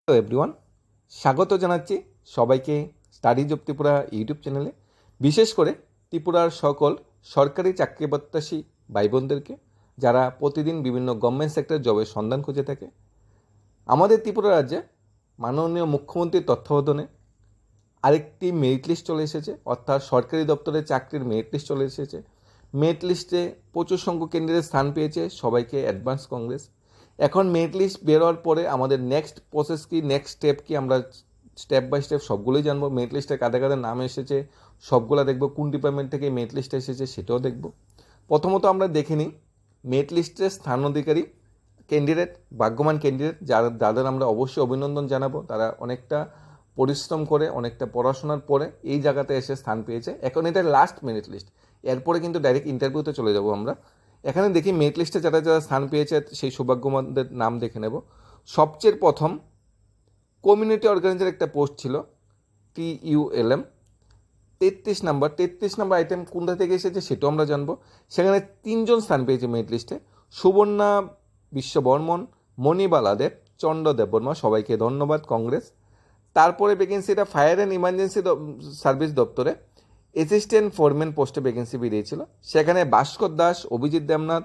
Hello everyone, স্বাগত জানাচ্ছি সবাইকে স্টাডিজ অফ ত্রিপুরা ইউটিউব চ্যানেলে। বিশেষ করে ত্রিপুরার সকল সরকারি চাকরি প্রত্যাশী ভাই বোনদেরকে, যারা প্রতিদিন বিভিন্ন গভর্নমেন্ট সেক্টর জবের সন্ধান খুঁজে থাকে। আমাদের ত্রিপুরা রাজ্যে মাননীয় মুখ্যমন্ত্রীর তত্ত্বাবধানে আরেকটি মেরিট লিস্ট চলে এসেছে, অর্থাৎ সরকারি দপ্তরের চাকরির মেরিট লিস্ট চলে এসেছে। মেরিট লিস্টে প্রচুর সংখ্যক ক্যান্ডিডেট স্থান পেয়েছে, সবাইকে অ্যাডভান্স কংগ্রেস। এখন মেরিট লিস্ট বেরোয়ার পরে আমাদের নেক্সট প্রসেস কি, নেক্সট স্টেপ কি, আমরা স্টেপ বাই স্টেপ সবগুলোই জানবো। মেরিট লিস্টে কাদের কাদের নাম এসেছে সবগুলো দেখবো, কোন ডিপার্টমেন্ট থেকে মেরিট লিস্টে এসেছে সেটাও দেখবো। প্রথমত আমরা দেখে নিই মেরিট লিস্টের স্থান অধিকারী ক্যান্ডিডেট, ভাগ্যবান ক্যান্ডিডেট যাদের আমরা অবশ্যই অভিনন্দন জানাবো। তারা অনেকটা পরিশ্রম করে, অনেকটা পড়াশোনার পরে এই জায়গাতে এসে স্থান পেয়েছে। এখন এটা লাস্ট মেরিট লিস্ট, এরপরে কিন্তু ডাইরেক্ট ইন্টারভিউতে চলে যাব আমরা। এখানে দেখি মেরিট লিস্টে যারা যারা স্থান পেয়েছে সেই সৌভাগ্যবানদের নাম দেখে নেব। সবচেয়ে প্রথম কমিউনিটি অর্গানাইজার একটা পোস্ট ছিল, TULM 33 নাম্বার আইটেম কোনটা থেকে এসেছে সেটাও আমরা জানবো। সেখানে 3 জন স্থান পেয়েছে মেরিট লিস্টে, সুবর্ণা বিশ্ববর্মন, মণিবালা দেব, চন্দ্র দেববর্মা। সবাইকে ধন্যবাদ, কংগ্রেস। তারপরে ভ্যাকেন্সিটা ফায়ার অ্যান্ড ইমার্জেন্সি সার্ভিস দপ্তরে অ্যাসিস্ট্যান্ট ফোরম্যান পোস্টে ভ্যাকেন্সি বেরিয়েছিল। সেখানে ভাস্কর দাস, অভিজিৎ দেবনাথ,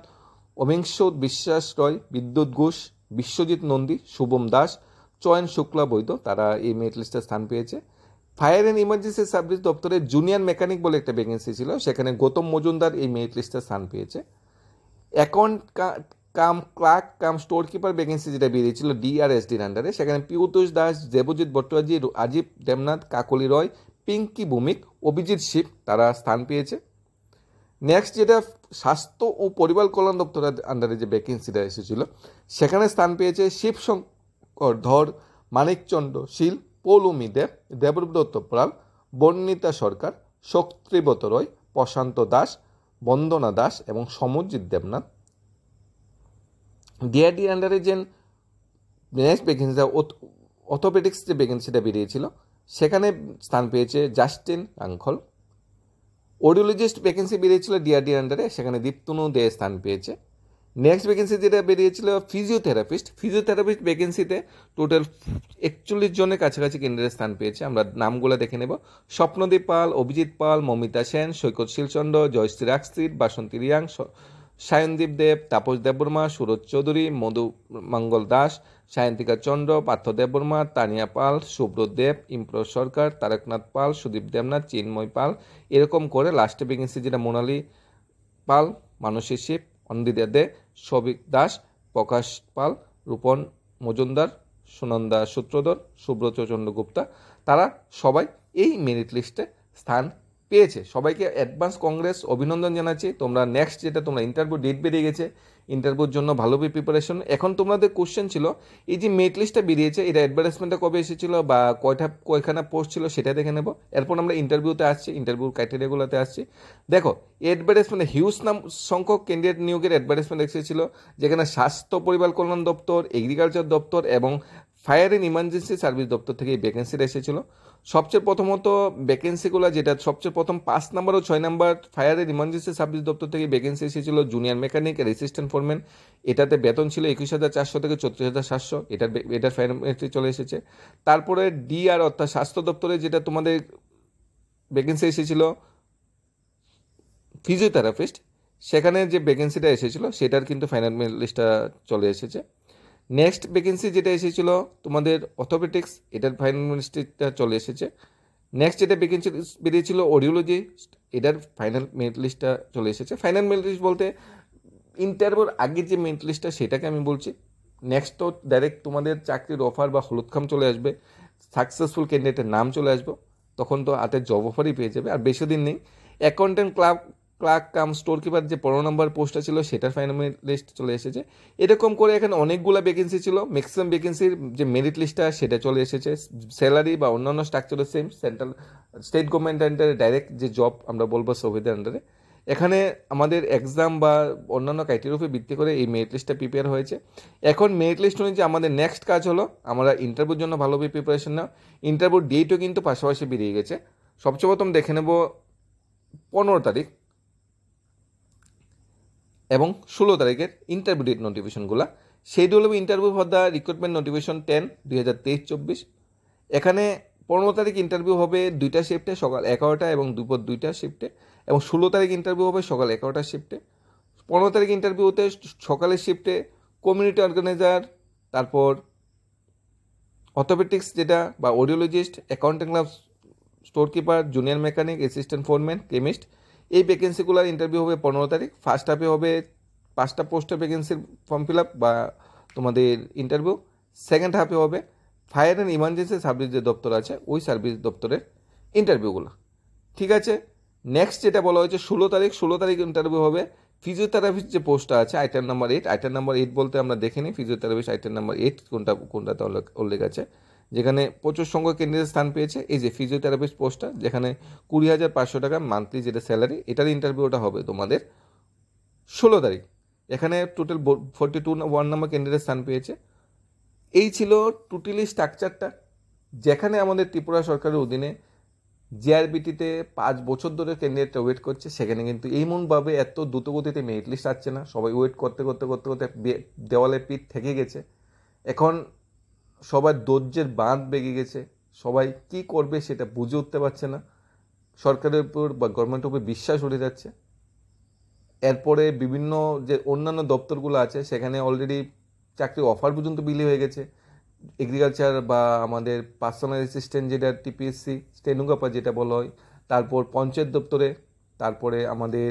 অভিংশু বিশ্বাস রয়, বিদ্যুৎ ঘোষ, বিশ্বজিৎ নন্দী, শুভম দাস, চয়ন শুক্লা বৈদ্য, তারা এই মেরিট লিস্টে স্থান পেয়েছে। ফায়ার অ্যান্ড ইমার্জেন্সি সার্ভিস দপ্তরে জুনিয়র মেকানিক বলে একটা ভ্যাকেন্সি ছিল, সেখানে গৌতম মজুমদার এই মেরিট লিস্টে স্থান পেয়েছে। Account cum clerk cum store keeper vacancy যেটা বেরিয়েছিল DRSDর আন্ডারে, সেখানে পিয়ুতোষ দাস, দেবজিৎ ভট্টাচার্য, রাজীব দেবনাথ, কাকলি রয়, পিঙ্কি ভৌমিক, অভিজিৎ শিব, তারা স্থান পেয়েছে। নেক্সট যেটা স্বাস্থ্য ও পরিবার কল্যাণ দপ্তরের আন্ডারে যে ভ্যাকেন্সিটা এসেছিল, সেখানে স্থান পেয়েছে শিবশঙ্কর ধর, মানিকচন্দ্র শীল, পৌলমী দেব, দেবব্রত পাল, বর্ণিতা সরকার, শক্তিব্রত রয়, প্রশান্ত দাস, বন্দনা দাস এবং সমরজিৎ দেবনাথ। DRD আন্ডারে যে নেক্সট ভ্যাকেন্সিটা অর্থোপেডিক্স যে ভ্যাকেন্সিটা বেরিয়েছিল, সেখানে স্থান পেয়েছে জাস্টিন রাংখল। অডিওলজিস্ট ভ্যাকেন্সি বেরিয়েছিল DRD আন্ডারে, সেখানে দীপ্তনু দে স্থান পেয়েছে। নেক্সট ভ্যাকেন্সি যেটা বেরিয়েছিল ফিজিওথেরাপিস্ট ভ্যাকেন্সিতে টোটাল 41 জনের কাছাকাছি কেন্দ্রের স্থান পেয়েছে। আমরা নামগুলো দেখে নেব। স্বপ্নদীপ পাল, অভিজিৎ পাল, মমিতা সেন, সৈকত শীলচন্দ্র, জয়শ্রী রাকস্ত্রীট, বাসন্তী রিয়াং, সায়নদীপ দেব, তাপস দেববর্মা, সুরজ চৌধুরী, মধু মঙ্গল দাস, সায়ন্তিকা চন্দ্র, পার্থ দেববর্মা, তানিয়া পাল, সুব্রত দেব, ইমপ্রজ সরকার, তারকনাথ পাল, সুদীপ দেবনাথ, চিন্ময় পাল, এরকম করে লাস্টে ভ্যাকেন্সি যেটা মোনালি পাল, মানসী শিব, অন্দিতা দে, সবিক দাস, প্রকাশ পাল, রূপন মজুমদার, সুনন্দা সূত্রধর, সুব্রত চন্দ্রগুপ্তা, তারা সবাই এই মেরিট লিস্টে স্থান পেয়েছে। সবাইকে অ্যাডভান্স কংগ্রেস, অভিনন্দন জানাচ্ছি। তোমরা নেক্সট যেটা তোমরা ইন্টারভিউ ডেট বেরিয়ে গেছে, ইন্টারভিউর জন্য ভালোভাবে প্রিপারেশন। এখন তোমাদের কোশ্চেন ছিল এই যে মেরিট লিস্টটা বেরিয়েছে, এটা অ্যাডভার্টাইজমেন্টটা কবে এসেছিল বা কয়খানা পোস্ট ছিল সেটা দেখে নেব। এরপর আমরা ইন্টারভিউতে আসছি, ইন্টারভিউ ক্রাইটেরিয়াগুলোতে আসছি। দেখো, অ্যাডভার্টাইজমেন্টে হিউজ সংখ্যক ক্যান্ডিডেট নিয়োগের অ্যাডভার্টাইজমেন্ট এসেছিল, যেখানে স্বাস্থ্য পরিবার কল্যাণ দপ্তর, এগ্রিকালচার দপ্তর এবং ফায়ার অ্যান্ড ইমার্জেন্সি সার্ভিস দপ্তর থেকে এই ভ্যাকেন্সিটা এসেছিল। সবচেয়ে প্রথমত ভ্যাকেন্সিগুলো যেটা সবচেয়ে প্রথম 5 নাম্বার ও 6 number fire and emergency service দপ্তর থেকে ভ্যাকেন্সি এসেছিল জুনিয়র মেকানিক আর অ্যাসিস্ট্যান্ট ফোরম্যান। এটাতে বেতন ছিল 21,400 থেকে 34,700, এটার ফাইনাল চলে এসেছে। তারপরে DR অর্থাৎ স্বাস্থ্য দপ্তরে যেটা তোমাদের ভ্যাকেন্সি এসেছিল ফিজিওথেরাপিস্ট, সেখানে যে ভ্যাকেন্সিটা এসেছিল সেটার কিন্তু ফাইনাল লিস্টটা চলে এসেছে। নেক্সট ভ্যাকেন্সি যেটা এসেছিল তোমাদের অর্থোপেডিক্স, এটার ফাইনাল লিস্টটা চলে এসেছে। নেক্সট যেটা ভ্যাকেন্সি বেরিয়েছিল অডিওলজিস্ট, এটার ফাইনাল মেরিট লিস্টটা চলে এসেছে। ফাইনাল মেরিট লিস্ট বলতে ইন্টারভিউর আগে যে মেরিট লিস্টটা সেটাকে আমি বলছি। নেক্সট তো ডাইরেক্ট তোমাদের চাকরির অফার বা হলুদখাম চলে আসবে, সাকসেসফুল ক্যান্ডিডেটের নাম চলে আসবে, তখন তো হাতে জব অফারই পেয়ে যাবে। আর বেশি দিন নেই। Accountant clerk cum store keeper যে 15 নম্বর পোস্টটা ছিল সেটার ফাইনাল মেরিট লিস্ট চলে এসেছে। এরকম করে এখানে অনেকগুলো ভ্যাকেন্সি ছিল, ম্যাক্সিমাম ভ্যাকেন্সির যে মেরিট লিস্টটা সেটা চলে এসেছে। স্যালারি বা অন্যান্য স্ট্রাকচারের সেম, সেন্ট্রাল স্টেট গভর্নমেন্ট আন্ডারে ডাইরেক্ট যে জব আমরা বলবো সোভিদের আন্ডারে। এখানে আমাদের এক্সাম বা অন্যান্য ক্রাইটেরিয়ার উপর ভিত্তি করে এই মেরিট লিস্টটা প্রিপেয়ার হয়েছে। এখন মেরিট লিস্ট অনুযায়ী আমাদের নেক্সট কাজ হলো আমরা ইন্টারভিউর জন্য ভালোভাবে প্রিপারেশন নেওয়া। ইন্টারভিউর ডেটও কিন্তু পাশাপাশি বেরিয়ে গেছে। সবচেয়ে প্রথম দেখে নেব 15 তারিখ এবং 16 তারিখের ইন্টারভিউ ডেট নোটিফিকেশনগুলো। Schedule of interview for the recruitment notification 10/2023-24। এখানে 15 তারিখ ইন্টারভিউ হবে 2টা শিফটে, সকাল 11টা এবং দুপুর 2টা শিফটে, এবং 16 তারিখ ইন্টারভিউ হবে সকাল 11টা শিফটে। 15 তারিখ ইন্টারভিউতে সকালের শিফটে কমিউনিটি অর্গানাইজার, তারপর অর্থোপেডিক্স যেটা বা audiologist, accounting club, store keeper, junior mechanic, assistant foreman, chemist, এই ভ্যাকেন্সিগুলোর ইন্টারভিউ হবে 15 তারিখ। ফার্স্ট হাফে হবে 5টা পোস্টের ভ্যাকেন্সির ফর্ম ফিল আপ বা তোমাদের ইন্টারভিউ। সেকেন্ড হাফে হবে ফায়ার অ্যান্ড ইমার্জেন্সি সার্ভিস যে দপ্তর আছে ওই সার্ভিস দপ্তরের ইন্টারভিউগুলো। ঠিক আছে, নেক্সট যেটা বলা হয়েছে 16 তারিখ ইন্টারভিউ হবে ফিজিওথেরাপিস্ট যে পোস্টটা আছে আইটেম নাম্বার 8। আইটেম নাম্বার 8 বলতে আমরা দেখে নিই ফিজিওথেরাপিস্ট আইটেম নাম্বার 8 কোনটাতে উল্লেখ আছে, যেখানে প্রচুর সংখ্যক ক্যান্ডিডেট স্থান পেয়েছে। এই যে ফিজিওথেরাপিস্ট পোস্টটা, যেখানে 20,500 টাকা মান্থলি যেটা স্যালারি, এটার ইন্টারভিউটা হবে তোমাদের 16 তারিখ। এখানে টোটাল 41 নম্বর ক্যান্ডিডেট স্থান পেয়েছে। এই ছিল টোটালি স্ট্রাকচারটা, যেখানে আমাদের ত্রিপুরা সরকারের অধীনে জিআরবিটিতে 5 বছর ধরে ক্যান্ডিডেটটা ওয়েট করছে। সেখানে কিন্তু এইমনভাবে এত দ্রুতগতিতে মেরিট লিস্ট আসছে না, সবাই ওয়েট করতে করতে করতে করতে দেওয়ালে পিঠ থেকে গেছে। এখন সবার ধৈর্যের বাঁধ বেগে গেছে, সবাই কি করবে সেটা বুঝে উঠতে পারছে না, সরকারের উপর বা গভর্নমেন্টের উপর বিশ্বাস উঠে যাচ্ছে। এরপরে বিভিন্ন যে অন্যান্য দপ্তরগুলো আছে সেখানে অলরেডি চাকরির অফার পর্যন্ত বিলি হয়ে গেছে। এগ্রিকালচার বা আমাদের পার্সোনাল অ্যাসিস্ট্যান্ট যেটা টিপিএসসি স্টেনোগ্রাফার যেটা বলা হয়, তারপর পঞ্চায়েত দপ্তরে, তারপরে আমাদের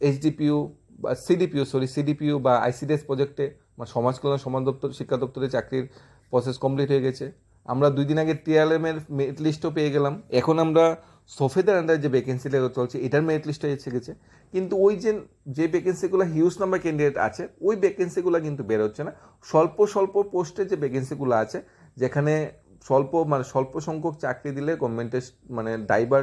এইচডিপিইউ বা সিডিপিইউ বা আইসিডিএস প্রজেক্টে বা সমাজ কল্যাণ সমাজ দপ্তর শিক্ষা দপ্তরে চাকরির প্রসেস কমপ্লিট হয়ে গেছে। আমরা 2 দিন আগে টিআরএম এর মেরিট লিস্টও পেয়ে গেলাম। এখন আমরা সফেদের আন্ডারে যে ভ্যাকেন্সিটা চলছে এটার মেরিট লিস্টে এসে গেছে, কিন্তু ওই যে ভ্যাকেন্সিগুলো হিউজ নাম্বার ক্যান্ডিডেট আছে ওই ভ্যাকেন্সিগুলো কিন্তু বের হচ্ছে না। স্বল্প পোস্টে যে ভ্যাকেন্সিগুলো আছে, যেখানে স্বল্প সংখ্যক চাকরি দিলে গভর্নমেন্টের ড্রাইভার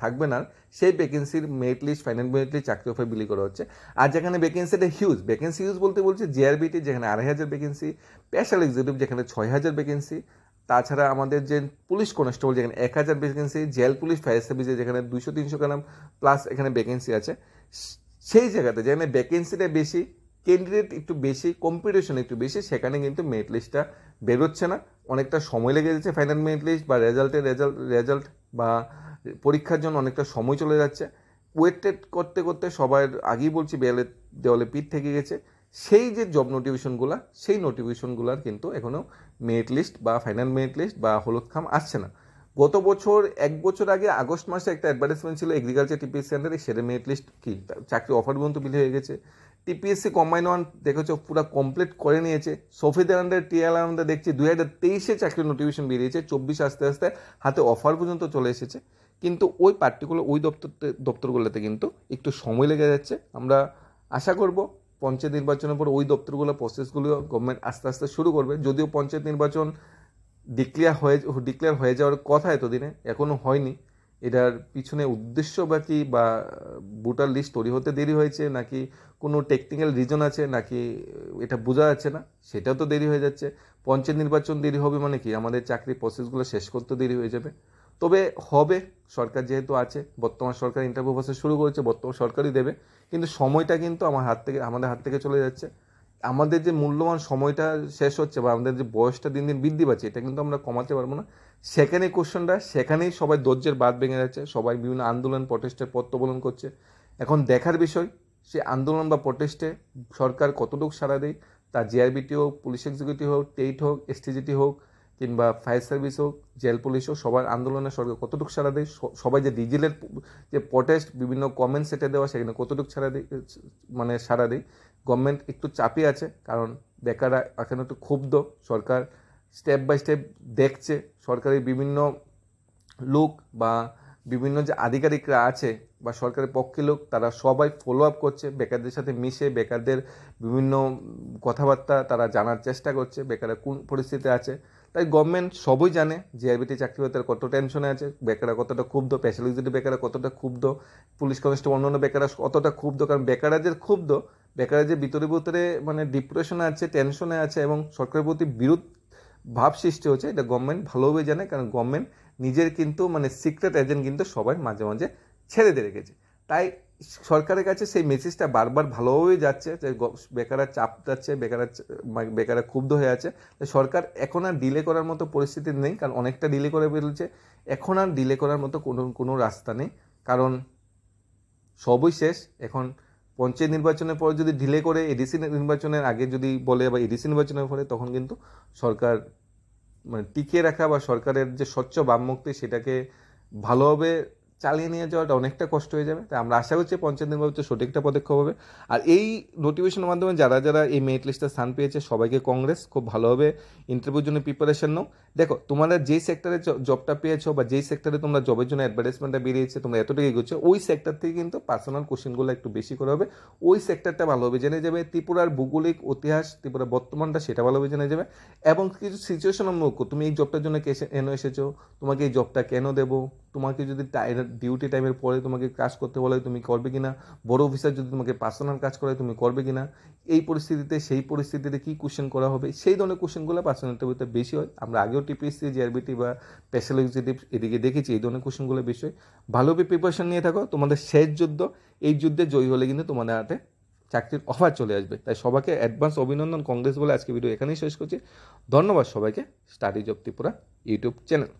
থাকবে না, সেই ভ্যাকেন্সির merit list final merit list চাকরি অফার বিলি করা হচ্ছে। আর যেখানে ভ্যাকেন্সিটা ভ্যাকেন্সি বলতে বলছে জিআরবিটি যেখানে 2,500 ভ্যাকেন্সি, স্পেশাল এক্সিকিউটিভ যেখানে 6,000 ভ্যাকেন্সি, তাছাড়া আমাদের যে পুলিশ কনস্টেবল যেখানে 1,000 ভ্যাকেন্সি, জেল পুলিশ ফায়ার সার্ভিসে যেখানে 200-300 গ্রাম প্লাস এখানে ভ্যাকেন্সি আছে, সেই জায়গাতে যেখানে ভ্যাকেন্সিটা বেশি, ক্যান্ডিডেট একটু বেশি, কম্পিটিশন একটু বেশি, সেখানে কিন্তু মেরিট লিস্টটা বেরোচ্ছে না। অনেকটা সময় লেগে যাচ্ছে ফাইনাল মেরিট লিস্ট বা রেজাল্ট বা পরীক্ষার জন্য অনেকটা সময় চলে যাচ্ছে। ওয়েটেড করতে করতে সবার আগেই বলছি দেওয়ালে পিঠ থেকে গেছে। সেই যে জব নোটিফিকেশনগুলো, সেই নোটিফিকেশনগুলোর কিন্তু এখনও মেরিট লিস্ট বা ফাইনাল মেরিট লিস্ট বা হলুদখাম আসছে না। গত বছর 1 বছর আগে আগস্ট মাসে একটা অ্যাডভার্টাইজমেন্ট ছিল এগ্রিকালচার টিপিএসসি আন্ডারে, সেটা মেরিট লিস্ট কি চাকরি অফার পর্যন্ত বিলি হয়ে গেছে। টিপিএসসি কম্বাইন 1 দেখেছো পুরো কমপ্লিট করে নিয়েছে। সফিদের আন্ডারে টিএলআর আন্ডারে দেখছি 2023-এ চাকরির নোটিফিকেশন বেরিয়েছে, 24 আস্তে আস্তে হাতে অফার পর্যন্ত চলে এসেছে, কিন্তু ওই পার্টিকুলার ওই দপ্তরগুলোতে কিন্তু একটু সময় লেগে যাচ্ছে। আমরা আশা করব পঞ্চায়েত নির্বাচনের পর ওই দপ্তরগুলো প্রসেসগুলো গভর্নমেন্ট আস্তে আস্তে শুরু করবে। যদিও পঞ্চায়েত নির্বাচন ডিক্লেয়ার হয়ে যাওয়ার কথা এতদিনে, এখনও হয়নি। এটার পিছনে উদ্দেশ্য বা কি, বা ভোটার লিস্ট তৈরি হতে দেরি হয়েছে নাকি কোনো টেকনিক্যাল রিজন আছে নাকি এটা বোঝা যাচ্ছে না, সেটাও তো দেরি হয়ে যাচ্ছে। পঞ্চায়েত নির্বাচন দেরি হবে মানে কি আমাদের চাকরি প্রসেসগুলো শেষ করতে দেরি হয়ে যাবে। তবে হবে, সরকার যেহেতু আছে, বর্তমান সরকার ইন্টারভিউ প্রসেস শুরু করেছে, বর্তমান সরকারই দেবে, কিন্তু সময়টা কিন্তু আমাদের হাত থেকে চলে যাচ্ছে। আমাদের যে মূল্যবান সময়টা শেষ হচ্ছে বা আমাদের যে বয়সটা দিন দিন বৃদ্ধি পাচ্ছে, এটা কিন্তু আমরা কমাতে পারবো না। সেখানেই কোশ্চেনটা, সেখানেই সবাই ধৈর্যের বাঁধ ভেঙে যাচ্ছে, সবাই বিভিন্ন আন্দোলন প্রটেস্টের পথ অবলম্বন করছে। এখন দেখার বিষয় সে আন্দোলন বা প্রটেস্টে সরকার কতটুকু সাড়া দেয়, তা জিআরবিটি হোক, পুলিশ এক্সিকিউটিভ হোক, টেট হোক, এসটিজিটি হোক, কিংবা ফায়ার সার্ভিস হোক, জেল পুলিশ হোক, সবার আন্দোলনে সরকার কতটুকু সাড়া দেয়, সবাই যে ডিজেলের যে প্রটেস্ট বিভিন্ন কমেন্ট সেটে দেওয়া সেখানে কতটুকু সাড়া দেয়। গভর্নমেন্ট একটু চাপে আছে, কারণ বেকাররা এখন একটু ক্ষুব্ধ। সরকার স্টেপ বাই স্টেপ দেখছে, সরকারের বিভিন্ন লোক বা বিভিন্ন যে আধিকারিকরা আছে বা সরকারের পক্ষে লোক, তারা সবাই ফলো আপ করছে, বেকারদের সাথে মিশে বেকারদের বিভিন্ন কথাবার্তা তারা জানার চেষ্টা করছে, বেকাররা কোন পরিস্থিতিতে আছে। তাই গভর্নমেন্ট সবই জানে জিআরবিটি চাকরি হতে কত টেনশনে আছে, বেকাররা কতটা ক্ষুব্ধ, স্পেশাল এক্সিকিউটিভ বেকাররা কতটা ক্ষুব্ধ, পুলিশ কনস্টেবল অন্যান্য বেকাররা কতটা ক্ষুব্ধ। কারণ বেকাররা যে ক্ষুব্ধ, বেকাররা যে ভিতরে ডিপ্রেশনে আছে, টেনশনে আছে এবং সরকারের প্রতি বিরোধ ভাব সৃষ্টি হচ্ছে, এটা গভর্নমেন্ট ভালোভাবে জানে। কারণ গভর্নমেন্ট নিজের কিন্তু সিক্রেট এজেন্ট কিন্তু সবাই মাঝে মাঝে ছেড়ে দিয়ে রেখেছে। তাই সরকারের কাছে সেই মেসেজটা বারবার ভালোভাবেই যাচ্ছে যে বেকাররা চাপ যাচ্ছে, বেকাররা ক্ষুব্ধ হয়ে আছে। সরকার এখন আর ডিলে করার মতো পরিস্থিতি নেই, কারণ অনেকটা ডিলে করে ফেলছে। এখন আর ডিলে করার মতো কোনো রাস্তা নেই, কারণ সবই শেষ। এখন পঞ্চায়েত নির্বাচনের পর যদি ডিলে করে এডিসি নির্বাচনের আগে যদি বলে বা এডিসি নির্বাচনের পরে, তখন কিন্তু সরকার মানে টিকিয়ে রাখা বা সরকারের যে স্বচ্ছ বামমুক্তি সেটাকে ভালোভাবে চালিয়ে নিয়ে যাওয়াটা অনেকটা কষ্ট হয়ে যাবে। তাই আমরা আশা করছি পঞ্চায়েত নির্বাচন সঠিকটা পদক্ষেপ হবে। আর এই নোটিফিকেশনের মাধ্যমে যারা যারা এই মেরিট লিস্টে স্থান পেয়েছে সবাইকে কংগ্রেস, খুব ভালোভাবে ইন্টারভিউর জন্য প্রিপারেশন নাও। দেখো তোমরা যেই সেক্টরে জবটা পেয়েছো বা যেই সেক্টরে তোমরা জবের জন্য অ্যাডভার্টাইজমেন্টটা বেরিয়েছে, তোমরা এতটুকু এগোচ্ছে, ওই সেক্টর থেকে কিন্তু পার্সোনাল কোশ্চেনগুলো একটু বেশি করে হবে। ওই সেক্টরটা ভালোভাবে জেনে যাবে, ত্রিপুরার ভৌগোলিক ইতিহাস, ত্রিপুরার বর্তমানটা সেটা ভালোভাবে জেনে যাবে। এবং কিছু সিচুয়েশনের মুখ্য, তুমি এই জবটার জন্য কেন এসেছো, তোমাকে এই জবটা কেন দেবো, তোমাকে যদি ডিউটি টাইমের পরে তোমাকে কাজ করতে বলে তুমি করবে কিনা, বড় অফিসার যদি তোমাকে পার্সোনাল কাজ করে তুমি করবে কিনা, এই পরিস্থিতিতে সেই পরিস্থিতিতে কী কোশ্চেন করা হবে, সেই ধরনের কোশ্চেনগুলো পার্সোনাল ইন্টারভিউতে বেশি হয়। আমরা আগেও টিপিএসসি, জিআরবিটি বা স্পেশাল এক্সিকিউটিভ এদিকে দেখেছি এই ধরনের কোশ্চেনগুলো বেশি হয়। ভালোভাবে প্রিপারেশন নিয়ে থাকো, তোমাদের শেষ যুদ্ধ, এই যুদ্ধে জয়ী হলে কিন্তু তোমাদের হাতে চাকরির অফার চলে আসবে। তাই সবাইকে অ্যাডভান্স অভিনন্দন, কংগ্রেস বলে আজকে ভিডিও এখানেই শেষ করছি। ধন্যবাদ সবাইকে। Study job Tripura YouTube channel.